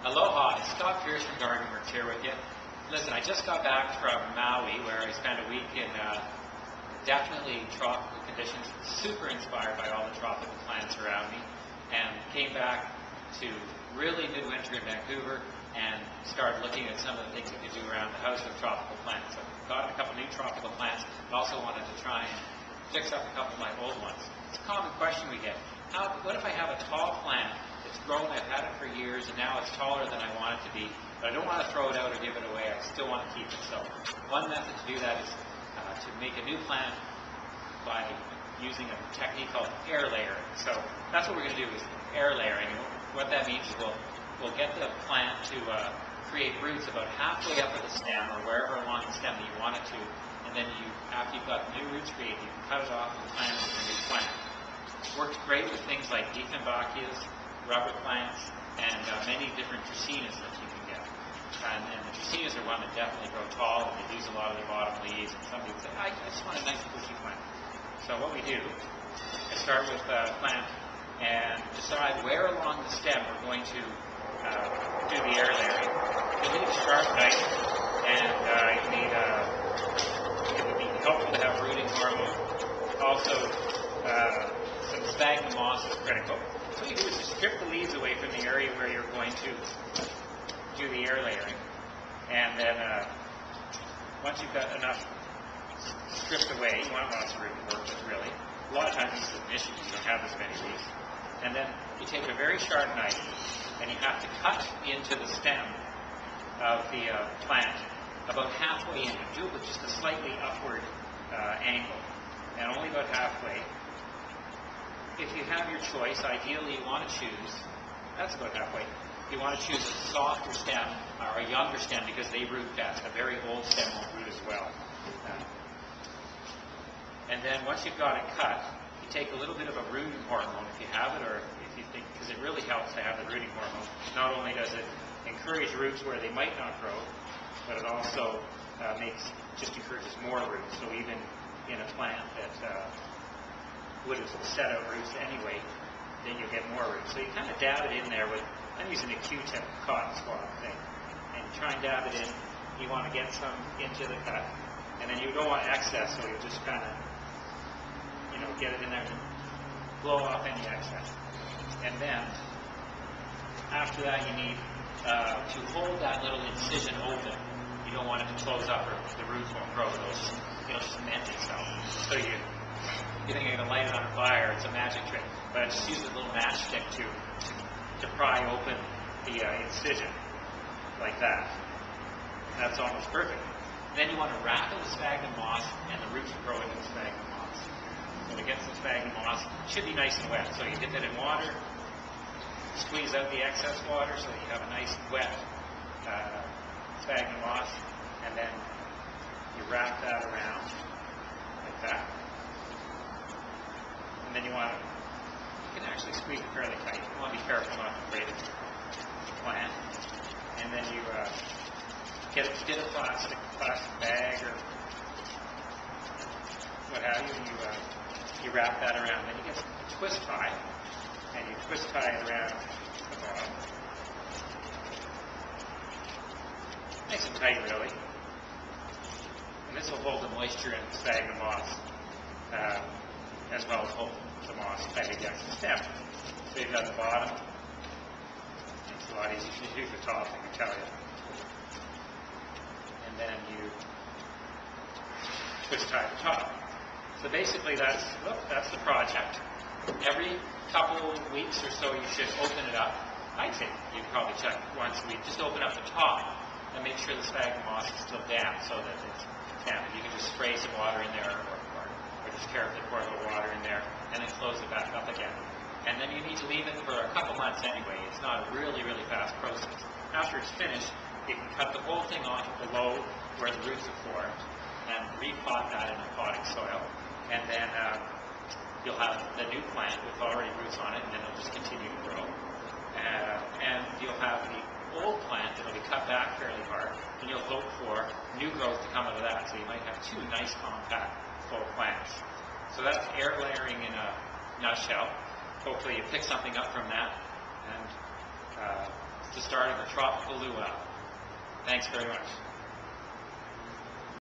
Aloha, it's Scott Pierce from GardenWorks here with you. Listen, I just got back from Maui where I spent a week in definitely tropical conditions, super inspired by all the tropical plants around me, and came back to really midwinter in Vancouver and started looking at some of the things you could do around the house with tropical plants. So got a couple new tropical plants, but also wanted to try and fix up a couple of my old ones. It's a common question we get. What if I have a tall plant that's grown, I've had it for years, and now it's taller than I want it to be, but I don't want to throw it out or give it away, I still want to keep it. So one method to do that is to make a new plant by using a technique called airlayering. So that's what we're going to do, is airlayering. And what that means is we'll get the plant to create roots about halfway up at the stem or wherever along the stem that you want it to, and then after you've got the new roots created, you can cut it off and plant it with a new plant. Works great with things like Dieffenbachias, rubber plants, and many different dracaenas that you can get. And the dracaenas are one that definitely grow tall, and they lose a lot of the bottom leaves, and some people say, I just want a nice bushy plant. So what we do is start with the plant and decide where along the stem we're going to do the air layering. You'll need a sharp knife, and it would be helpful to have rooting hormone. Also, some sphagnum moss is critical. What you do is just strip the leaves away from the area where you're going to do the air layering. And then once you've got enough stripped away, you want lots of room to work with, really. A lot of times this is an issue because you don't have as many leaves. And then you take a very sharp knife and you have to cut into the stem of the plant about halfway in. Do it with just a slightly upward angle, and only about halfway. If you have your choice, ideally you want to choose, that's about halfway, you want to choose a softer stem or a younger stem because they root best. A very old stem won't root as well. And then once you've got it cut, you take a little bit of a rooting hormone if you have it, or if you think, because it really helps to have the rooting hormone. Not only does it encourage roots where they might not grow, but it also encourages more roots. So even in a plant that would have set out roots anyway, then you'll get more roots. So you kind of dab it in there with, I'm using a Q-tip cotton swab thing, and you try and dab it in. You want to get some into the cut, and then you don't want excess, so you just kind of, get it in there and blow off any excess. And then after that, you need to hold that little incision open. You don't want it to close up, or the roots won't grow. It'll just cement itself. So you think you're going to light it on fire, it's a magic trick. But I just use a little matchstick to pry open the incision, like that. That's almost perfect. Then you want to wrap it with sphagnum moss, and the roots will grow into the sphagnum moss. When it gets the sphagnum moss, it should be nice and wet. So you dip it in water, squeeze out the excess water so that you have a nice wet sphagnum moss, and then you wrap that around like that. And then you can actually squeeze it fairly tight. You want to be careful not to break the plant. And then you get a plastic bag or what have you, and you wrap that around. Then you get a twist tie, and you twist tie it around the bottom. Nice and tight, really. And this will hold the moisture in the sphagnum moss, as well as hold the moss tight against the stem. So you've got the bottom. It's a lot easier to do the top, I can tell you. And then you twist tie the top. So basically that's the project. Every couple weeks or so you should open it up. I'd say you'd probably check once a week. Just open up the top and make sure the sphagnum moss is still damp so that it's damp. You can just spray some water in there or just carefully pour a little water in there and then close it back up again. And then you need to leave it for a couple months anyway. It's not a really, really fast process. After it's finished, you can cut the whole thing off below where the roots are formed and repot that in a potting soil. And then you'll have the new plant with already roots on it, and then it'll just continue to grow. And you'll have the old plant that'll be cut back fairly hard, and you'll hope for new growth to come out of that. So you might have two nice compact full plants. So that's air layering in a nutshell. Hopefully you pick something up from that. And the start of a tropical luau. Thanks very much.